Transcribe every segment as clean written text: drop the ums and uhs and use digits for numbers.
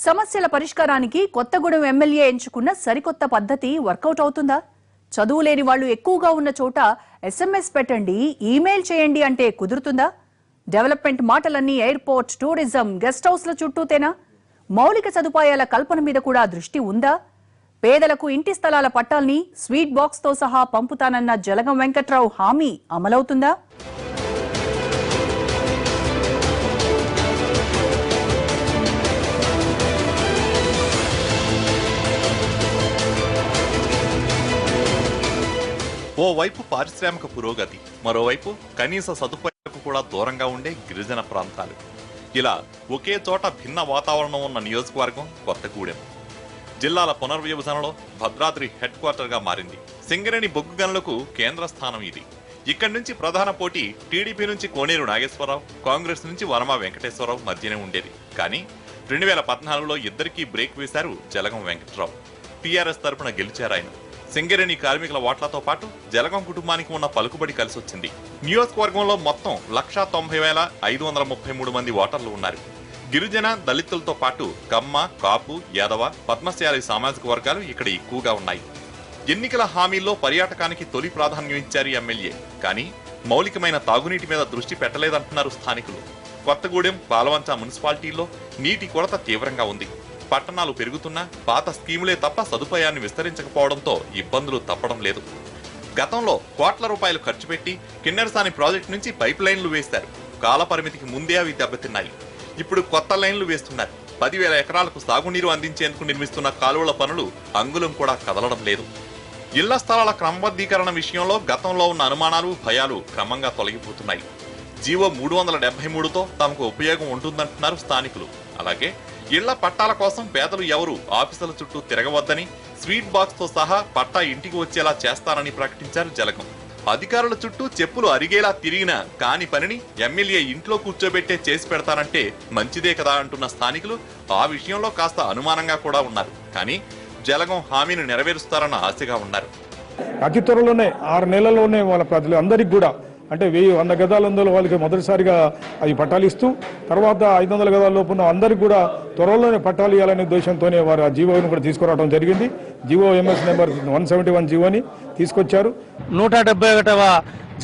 సమస్యల పరిష్కారానికి కొత్తగూడెం ఎమ్మెల్యే ఎంచుకున్న సరికొత్త పద్ధతి వర్కౌట్ అవుతుందా? చదువు లేని వాళ్ళు ఎక్కువగా ఉన్న చోట ఎస్ఎంఎస్ పెట్టండి, ఈమెయిల్ చేయండి అంటే కుదురుతుందా? డెవలప్మెంట్ మాటలన్నీ ఎయిర్పోర్ట్, టూరిజం, గెస్ట్ హౌస్ల చుట్టూతేనా? మౌలిక సదుపాయాల కల్పన మీద కూడా దృష్టి ఉందా? పేదలకు ఇంటి స్థలాల పట్టాల్ని స్వీట్ బాక్స్ తో సహా పంపుతానన్న జలగం వెంకట్రావు హామీ అమలవుతుందా? ఓవైపు పారిశ్రామిక పురోగతి, మరోవైపు కనీస సదుపాయాలకు కూడా దూరంగా ఉండే గిరిజన ప్రాంతాలు. ఇలా ఒకే చోట భిన్న వాతావరణం ఉన్న నియోజకవర్గం కొత్తగూడెం. జిల్లాల పునర్విభజనలో భద్రాద్రి హెడ్ క్వార్టర్ గా మారింది. సింగరేణి బొగ్గు గనులకు కేంద్ర స్థానం ఇది. ఇక్కడి నుంచి ప్రధాన పోటీ టీడీపీ నుంచి కోనేరు నాగేశ్వరరావు, కాంగ్రెస్ నుంచి వర్మ వెంకటేశ్వరరావు మధ్యనే ఉండేది. కానీ 2014లో ఇద్దరికీ బ్రేక్ వేశారు జలగం వెంకట్రావు. టీఆర్ఎస్ తరపున గెలిచారాయన. సింగరేణి కార్మికుల ఓట్లతో పాటు జలగం కుటుంబానికి ఉన్న పలుకుబడి కలిసొచ్చింది. నియోజకవర్గంలో మొత్తం 1,90,533 మంది ఓటర్లు ఉన్నారు. గిరిజన, దళితులతో పాటు కమ్మ, కాపు, యాదవ, పద్మశాలి సామాజిక వర్గాలు ఇక్కడ ఎక్కువగా ఉన్నాయి. ఎన్నికల హామీల్లో పర్యాటకానికి తొలి ప్రాధాన్యం ఇచ్చారు ఎమ్మెల్యే. కానీ మౌలికమైన తాగునీటి మీద దృష్టి పెట్టలేదంటున్నారు స్థానికులు. కొత్తగూడెం, పాలవంచ మున్సిపాలిటీల్లో నీటి కొరత తీవ్రంగా ఉంది. పట్టణాలు పెరుగుతున్నా పాత స్కీములే తప్ప సదుపాయాన్ని విస్తరించకపోవడంతో ఇబ్బందులు తప్పడం లేదు. గతంలో కోట్ల రూపాయలు ఖర్చు పెట్టి కిన్నెరసాని ప్రాజెక్టు నుంచి పైప్ లైన్లు వేశారు. కాల పరిమితికి ముందే అవి దెబ్బతిన్నాయి. ఇప్పుడు కొత్త లైన్లు వేస్తున్నారు. 10,000 ఎకరాలకు సాగునీరు అందించేందుకు నిర్మిస్తున్న కాలువల పనులు అంగుళం కూడా కదలడం లేదు. ఇళ్ల స్థలాల క్రమబద్ధీకరణ విషయంలో గతంలో ఉన్న అనుమానాలు, భయాలు క్రమంగా తొలగిపోతున్నాయి. జీవో 373తో తమకు ఉపయోగం ఉంటుందంటున్నారు స్థానికులు. అలాగే ఇళ్ల పట్టాల కోసం పేదలు ఎవరు ఆఫీసుల చుట్టూ తిరగవద్దని, స్వీట్ బాక్స్ తో సహా పట్టా ఇంటికి వచ్చేలా చేస్తారని ప్రకటించారు జలగం. అధికారుల చుట్టూ చెప్పులు అరిగేలా తిరిగినా కాని పనిని ఎమ్మెల్యే ఇంట్లో కూర్చోబెట్టే చేసి పెడతానంటే మంచిదే కదా అంటున్న స్థానికులు ఆ విషయంలో కాస్త అనుమానంగా కూడా ఉన్నారు. కానీ జలగం హామీని నెరవేరుస్తారన్న ఆశగా ఉన్నారు. అతి త్వరలోనే 6 నెలల్లోనే వాళ్ళ ప్రజలు అందరికి కూడా అంటే 100 గదాల వాళ్ళకి మొదటిసారిగా అవి పట్టాలు ఇస్తూ తర్వాత 500 గదాల లోపున్న అందరికి కూడా త్వరలోనే పట్టాలు ఇవ్వాలనే ఉద్దేశంతోనే వారు ఆ జీవోని కూడా తీసుకురావడం జరిగింది. జీవో ఎంఎస్ నెంబర్ 171 జీవోని తీసుకొచ్చారు. 171వ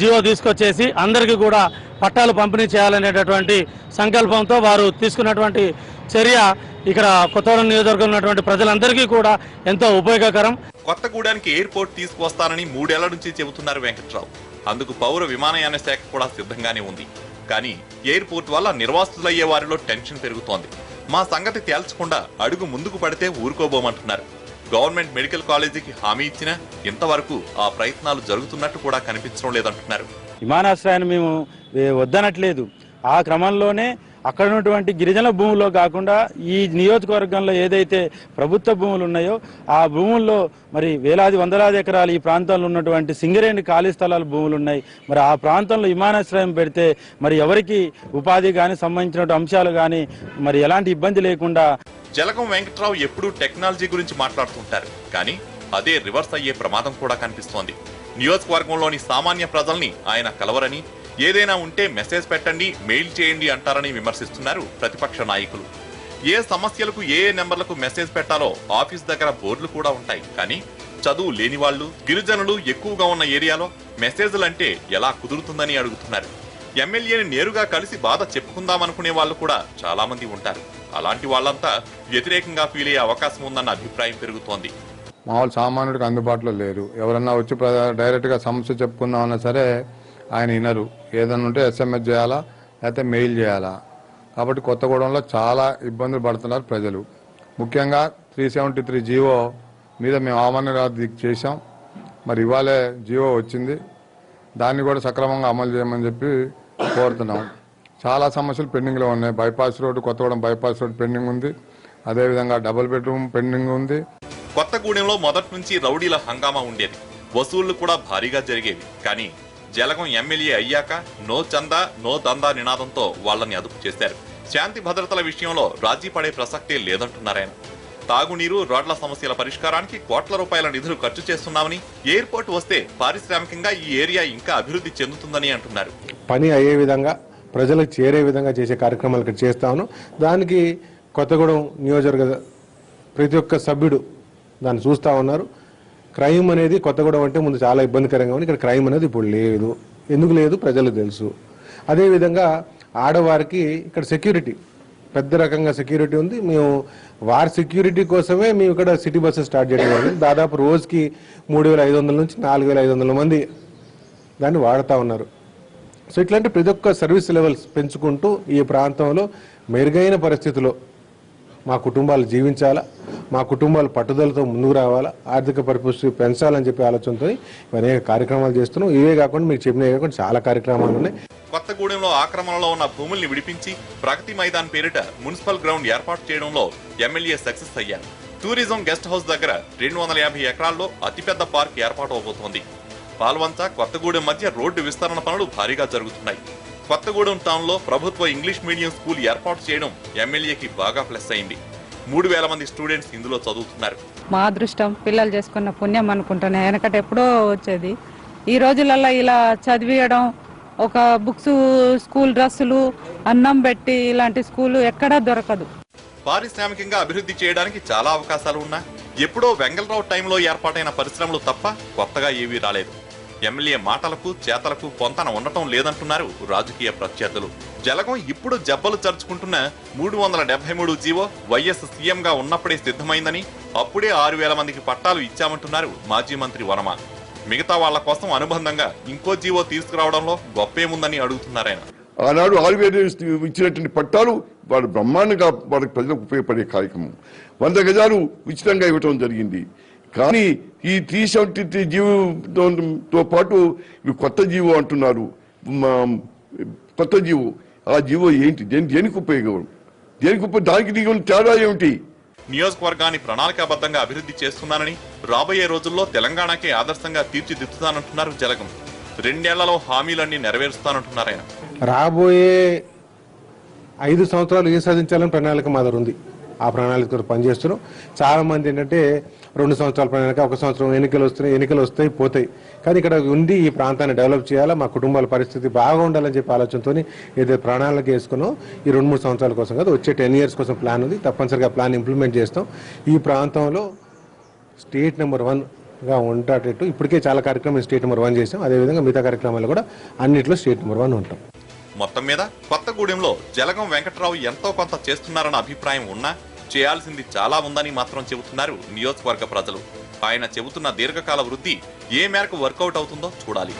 జీవో తీసుకొచ్చేసి అందరికీ కూడా పట్టాలు పంపిణీ చేయాలనేటటువంటి సంకల్పంతో వారు తీసుకున్నటువంటి చర్య ఇక్కడ కొత్తగూడెం నియోజకవర్గంలో ఉన్నటువంటి ప్రజలందరికీ కూడా ఎంతో ఉపయోగకరం. కొత్తగూడెంకి ఎయిర్పోర్ట్ తీసుకువస్తానని 3 ఏళ్ల నుంచి చెబుతున్నారు వెంకట్రావు. అందుకు పౌర విమానయాన శాఖ కూడా సిద్ధంగానే ఉంది. కానీ ఎయిర్పోర్ట్ వల్ల నిర్వాసితులయ్యే వారిలో టెన్షన్ పెరుగుతోంది. మా సంగతి తేల్చకుండా అడుగు ముందుకు పడితే ఊరుకోబోమంటున్నారు. గవర్నమెంట్ మెడికల్ కాలేజీకి హామీ ఇచ్చినా ఇంతవరకు ఆ ప్రయత్నాలు జరుగుతున్నట్టు కూడా కనిపించడం లేదంటున్నారు. విమానాశ్రయాన్ని మేము వద్దనట్లేదు. ఆ క్రమంలోనే అక్కడ ఉన్నటువంటి గిరిజన భూముల్లో కాకుండా ఈ నియోజకవర్గంలో ఏదైతే ప్రభుత్వ భూములు ఉన్నాయో ఆ భూముల్లో మరి వేలాది వందలాది ఎకరాలు ఈ ప్రాంతంలో ఉన్నటువంటి సింగరేణి ఖాళీ స్థలాల భూములు ఉన్నాయి. మరి ఆ ప్రాంతంలో విమానాశ్రయం పెడితే మరి ఎవరికి ఉపాధి కానీ సంబంధించిన అంశాలు కానీ మరి ఎలాంటి ఇబ్బంది లేకుండా. జలగం వెంకట్రావు ఎప్పుడూ టెక్నాలజీ గురించి మాట్లాడుతుంటారు. కానీ అదే రివర్స్ అయ్యే ప్రమాదం కూడా కనిపిస్తోంది. నియోజకవర్గంలోని సామాన్య ప్రజల్ని ఆయన కలవరని, ఏదైనా ఉంటే మెసేజ్ పెట్టండి, మెయిల్ చేయండి అంటారని విమర్శిస్తున్నారు ప్రతిపక్ష నాయకులు. ఏ సమస్యలకు ఏ నెంబర్లకు మెసేజ్ పెట్టాలో ఆఫీస్ దగ్గర బోర్డులు కూడా ఉంటాయి. కానీ చదువు లేని వాళ్ళు, గిరిజనులు ఎక్కువగా ఉన్న ఏరియాలో మెసేజ్లంటే ఎలా కుదురుతుందని అడుగుతున్నారు. ఎమ్మెల్యేని నేరుగా కలిసి బాధ చెప్పుకుందామనుకునే వాళ్ళు కూడా చాలా మంది ఉంటారు. అలాంటి వాళ్ళంతా వ్యతిరేకంగా ఫీల్ అయ్యే అవకాశం ఉందన్న అభిప్రాయం పెరుగుతోంది. మామూలు సామాన్యుడికి అందుబాటులో లేరు. ఎవరన్నా వచ్చి డైరెక్ట్గా సమస్య చెప్పుకుందామన్నా సరే ఆయన వినరు. ఏదన్నా ఉంటే ఎస్ఎంఎస్ చేయాలా లేకపోతే మెయిల్ చేయాలా. కాబట్టి కొత్తగూడెంలో చాలా ఇబ్బందులు పడుతున్నారు ప్రజలు. ముఖ్యంగా 373 జీవో మీద మేము ఆహ్వానం చేశాం. మరి ఇవాళే జీవో వచ్చింది. దాన్ని కూడా సక్రమంగా అమలు చేయమని చెప్పి కోరుతున్నాం. చాలా సమస్యలు పెండింగ్లో ఉన్నాయి. Bypass road, Kothagudem bypass road pending ఉంది. అదేవిధంగా డబుల్ బెడ్రూమ్ పెండింగ్ ఉంది. కొత్తగూడెంలో మొదటి నుంచి రౌడీల హంగామా ఉండేది. వసూళ్లు కూడా భారీగా జరిగేవి. కానీ జలగం ఎమ్మెల్యే అయ్యాక నో చందా నో దందా నినాదంతో వాళ్ళని అదుపు చేశారు. శాంతి భద్రతల విషయంలో రాజీ పడే ప్రసక్తే లేదంటున్నారాయన. తాగునీరు, రోడ్ల సమస్యల పరిష్కారానికి కోట్ల రూపాయల నిధులు ఖర్చు చేస్తున్నామని, ఎయిర్పోర్ట్ వస్తే పారిశ్రామికంగా ఈ ఏరియా ఇంకా అభివృద్ధి చెందుతుందని అంటున్నారు. పని అయ్యే విధంగా, ప్రజలకు చేరే విధంగా చేసే కార్యక్రమాలు ఇక్కడ చేస్తాను. దానికి కొత్తగూడెం నియోజకవర్గ ప్రతి ఒక్క సభ్యుడు దాన్ని చూస్తూ ఉన్నారు. క్రైమ్ అనేది కొత్తగూడెం అంటే ముందు చాలా ఇబ్బందికరంగా ఉంది. ఇక్కడ క్రైమ్ అనేది ఇప్పుడు లేదు. ఎందుకు లేదు ప్రజలకు తెలుసు. అదేవిధంగా ఆడవారికి ఇక్కడ సెక్యూరిటీ పెద్ద రకంగా సెక్యూరిటీ ఉంది. మేము వారి సెక్యూరిటీ కోసమే మేము ఇక్కడ సిటీ బస్సు స్టార్ట్ చేయడం జరిగింది. దాదాపు రోజుకి 3,500 నుంచి 4,500 మంది దాన్ని వాడుతూ ఉన్నారు. సో ఇట్లాంటి ప్రతి ఒక్క సర్వీస్ లెవెల్స్ పెంచుకుంటూ ఈ ప్రాంతంలో మెరుగైన పరిస్థితిలో మా కుటుంబాలు జీవించాలా, మా కుటుంబాలు పట్టుదలతో ముందుకు రావాలా, ఆర్థిక పరిపుష్టి పెంచాలని చెప్పి ఆలోచనతో అనేక కార్యక్రమాలు చేస్తున్నాం. ఇవే కాకుండా మీకు చెప్పినవి కాకుండా చాలా కార్యక్రమాలు ఉన్నాయి. కొత్తగూడెంలో ఆక్రమణలో ఉన్న భూముల్ని విడిపించి ప్రగతి మైదాన్ పేరిట మున్సిపల్ గ్రౌండ్ ఏర్పాటు చేయడంలో ఎమ్మెల్యే సక్సెస్ అయ్యారు. టూరిజం గెస్ట్ హౌస్ దగ్గర 250 ఎకరాల్లో అతిపెద్ద పార్క్ ఏర్పాటు అవబోతోంది. పాల్వంచ కొత్తగూడెం మధ్య రోడ్డు విస్తరణ పనులు భారీగా జరుగుతున్నాయి. కొత్తగూడెం టౌన్ లో ప్రభుత్వ ఇంగ్లీష్ మీడియం స్కూల్ ఏర్పాటు చేయడం ఎమ్మెల్యేకి బాగా ప్లస్ అయింది. 3,000 మంది స్టూడెంట్స్ ఇందులో చదువుతున్నారు. మా అదృష్టం, పిల్లలు చేసుకున్న పుణ్యం అనుకుంటున్నా. వెనకట ఎప్పుడో వచ్చేది. ఈ రోజులలో ఇలా చదివియడం, ఒక బుక్స్, స్కూల్ డ్రెస్సులు, అన్నం పెట్టి ఇలాంటి స్కూలు ఎక్కడా దొరకదు. పారిశ్రామికంగా అభివృద్ధి చేయడానికి చాలా అవకాశాలు ఉన్నా ఎప్పుడో వెంగళరావు టైంలో ఏర్పాటైన పరిశ్రమలు తప్ప కొత్తగా ఏవీ రాలేదు. ఎమ్మెల్యే మాటలకు చేతలకు పొంతన ఉండటం లేదంటున్నారు రాజకీయ ప్రత్యర్థులు. జలగం ఇప్పుడు జబ్బలు చర్చుకుంటున్న 373 జీవో వైఎస్ సీఎంగా ఉన్నప్పుడే సిద్ధమైందని, అప్పుడే 6,000 మందికి పట్టాలు ఇచ్చామంటున్నారు మాజీ మంత్రి వనమ. మిగతా వాళ్ల కోసం అనుబంధంగా ఇంకో జీవో తీసుకురావడంలో గొప్పేముందని అడుగుతున్నారాయన. ఆనాడు 6,000 ఇచ్చినటువంటి పట్టాలు వాడు బ్రహ్మాండంగా వాళ్ళకి ప్రజలకు ఉపయోగపడే కార్యక్రమం. 100 గజాలు ఉచితంగా ఇవ్వటం జరిగింది. కానీ ఈ 373 జీవోతో పాటు కొత్త జీవో అంటున్నారు. కొత్త జీవో, ఆ జీవో ఏంటి, దేనికి ఉపయోగం, దానికి నీకు తేడా ఏమిటి? నియోజకవర్గాన్ని ప్రణాళికాబద్ధంగా అభివృద్ధి చేస్తున్నానని, రాబోయే రోజుల్లో తెలంగాణకే ఆదర్శంగా తీర్చిదిద్దుతానంటున్నారు జలగం. 2 ఏళ్లలో హామీలన్నీ నెరవేరుస్తానంటున్నారాయన. రాబోయే 5 సంవత్సరాలు ఏం సాధించాలని ప్రణాళిక మా దగ్గర ఉంది. ఆ ప్రణాళికతో పనిచేస్తున్నాం. చాలా మంది ఏంటంటే 2 సంవత్సరాల ప్రణాళిక, 1 సంవత్సరం ఎన్నికలు వస్తాయి పోతాయి. కానీ ఇక్కడ ఉండి ఈ ప్రాంతాన్ని డెవలప్ చేయాలా, మా కుటుంబాల పరిస్థితి బాగా ఉండాలని చెప్పి ఆలోచనతో ఏదైతే ప్రణాళిక వేసుకున్నాం ఈ 2-3 సంవత్సరాల కోసం కాదు, వచ్చే 10 years కోసం ప్లాన్ ఉంది. తప్పనిసరిగా ప్లాన్ ఇంప్లిమెంట్ చేస్తాం. ఈ ప్రాంతంలో స్టేట్ నెంబర్ 1గా ఉండేటట్టు ఇప్పటికే చాలా కార్యక్రమాలు స్టేట్ నెంబర్ 1 చేసాం. అదేవిధంగా మిగతా కార్యక్రమాలు కూడా అన్నింటిలో స్టేట్ నెంబర్ 1 ఉంటాం. మొత్తం మీద కొత్తగూడెంలో జలగం వెంకట్రావు ఎంతో కొంత చేస్తున్నారన్న అభిప్రాయం ఉన్నా చేయాల్సింది చాలా ఉందని మాత్రం చెబుతున్నారు నియోజకవర్గ ప్రజలు. ఆయన చెబుతున్న దీర్ఘకాల వృద్ధి ఏ మేరకు వర్కౌట్ అవుతుందో చూడాలి.